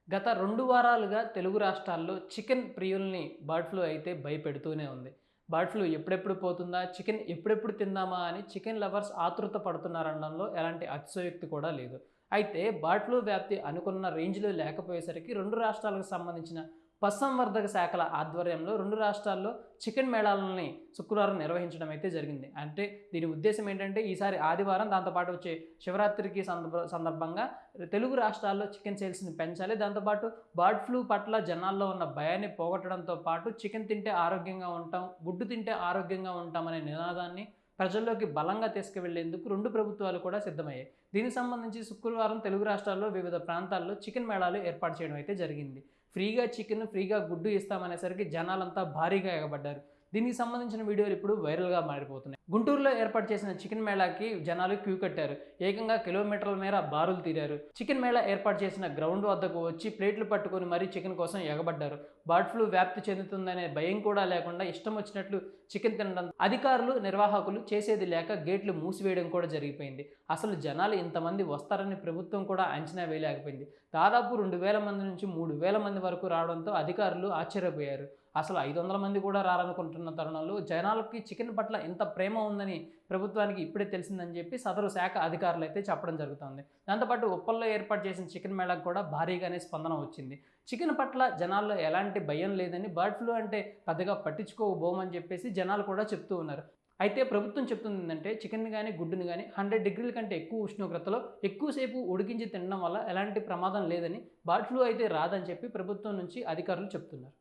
గత 2 వారాలుగా తెలుగు రాష్ట్రాల్లో చికెన్ ప్రియుల్ని బర్డ్ ఫ్లూ అయితే భయపెడుతూనే ఉంది. బర్డ్ ఫ్లూ ఎప్పుడెప్పుడు పోతుందా? చికెన్ ఎప్పుడెప్పుడు తిందామా అని చికెన్ లవర్స్ ఆతృత పడుతున్నారనడంలో ఎలాంటి అతిశయోక్తి కూడా లేదు. అయితే బర్డ్ ఫ్లూ వ్యాప్తి అనుకున్న రేంజ్‌లో లేకపోయేసరికి 2 రాష్ట్రాలకు సంబంధించిన పశుసంవర్ధక శాఖల ఆధ్వర్యంలో 2 రాష్ట్రాల్లో చికెన్ మేళాలని శుక్రవారం నిర్వహించడం అయితే జరిగింది. అంటే దీని ఉద్దేశ్యం ఏంటంటే ఈసారి ఆదివారం దాంతో పాటు వచ్చే శివరాత్రికి సందర్భంగా తెలుగు రాష్ట్రాల్లో చికెన్ సేల్స్‌ని పెంచాలి. దాంతో పాటు బర్డ్ ఫ్లూ పట్ల జనాల్లో ఉన్న భయాన్ని పోగొట్టడంతో పాటు చికెన్ తింటే ఆరోగ్యంగా ఉంటాం, గుడ్డు తింటే ఆరోగ్యంగా ఉంటాం అనే నినాదాన్ని ప్రజల్లోకి బలంగా తీసుకువెళ్లేందుకు 2 ప్రభుత్వాలు కూడా సిద్ధమయ్యాయి. దీనికి సంబంధించి శుక్రవారం తెలుగు రాష్ట్రాల్లో వివిధ ప్రాంతాల్లో చికెన్ మేళాలు ఏర్పాటు చేయడం అయితే జరిగింది. ఫ్రీగా చికెన్, ఫ్రీగా గుడ్డు ఇస్తామనేసరికి జనాలంతా భారీగా ఎగబడ్డారు. దీనికి సంబంధించిన వీడియోలు ఇప్పుడు వైరల్‌గా మారిపోతున్నాయి. గుంటూరులో ఏర్పాటు చేసిన చికెన్ మేళాకి జనాలు క్యూ కట్టారు. ఏకంగా కిలోమీటర్ల మేర బారులు తీరారు. చికెన్ మేళా ఏర్పాటు చేసిన గ్రౌండ్ వద్దకు వచ్చి ప్లేట్లు పట్టుకొని మరీ చికెన్ కోసం ఎగబడ్డారు. బర్డ్ ఫ్లూ వ్యాప్తి చెందుతుందనే భయం కూడా లేకుండా ఇష్టం వచ్చినట్లు చికెన్ తినడం, అధికారులు, నిర్వాహకులు చేసేది లేక గేట్లు మూసివేయడం కూడా జరిగిపోయింది. అసలు జనాలు ఇంతమంది వస్తారని ప్రభుత్వం కూడా అంచనా వేయలేకపోయింది. దాదాపు 2000 మంది నుంచి 3000 మంది వరకు రావడంతో అధికారులు ఆశ్చర్యపోయారు. అసలు 500 మంది కూడా రారనుకుంటున్న తరుణంలో జనాలకి చికెన్ పట్ల ఇంత ప్రేమ ఉందని ప్రభుత్వానికి ఇప్పుడే తెలిసిందని చెప్పి సదరు శాఖ అధికారులు అయితే చెప్పడం జరుగుతుంది. దాంతోపాటు ఉప్పల్లో ఏర్పాటు చేసిన చికెన్ మేళాకు కూడా భారీగానే స్పందన వచ్చింది. చికెన్ పట్ల జనాల్లో ఎలాంటి భయం లేదని, బర్డ్ ఫ్లూ అంటే పెద్దగా పట్టించుకోబోమని చెప్పేసి జనాలు కూడా చెప్తూ ఉన్నారు. అయితే ప్రభుత్వం చెప్తుంది ఏంటంటే చికెన్ కానీ, గుడ్డుని కానీ 100 డిగ్రీల కంటే ఎక్కువ ఉష్ణోగ్రతలో ఎక్కువసేపు ఉడికించి తినడం వల్ల ఎలాంటి ప్రమాదం లేదని, బర్డ్ ఫ్లూ అయితే రాదని చెప్పి ప్రభుత్వం నుంచి అధికారులు చెప్తున్నారు.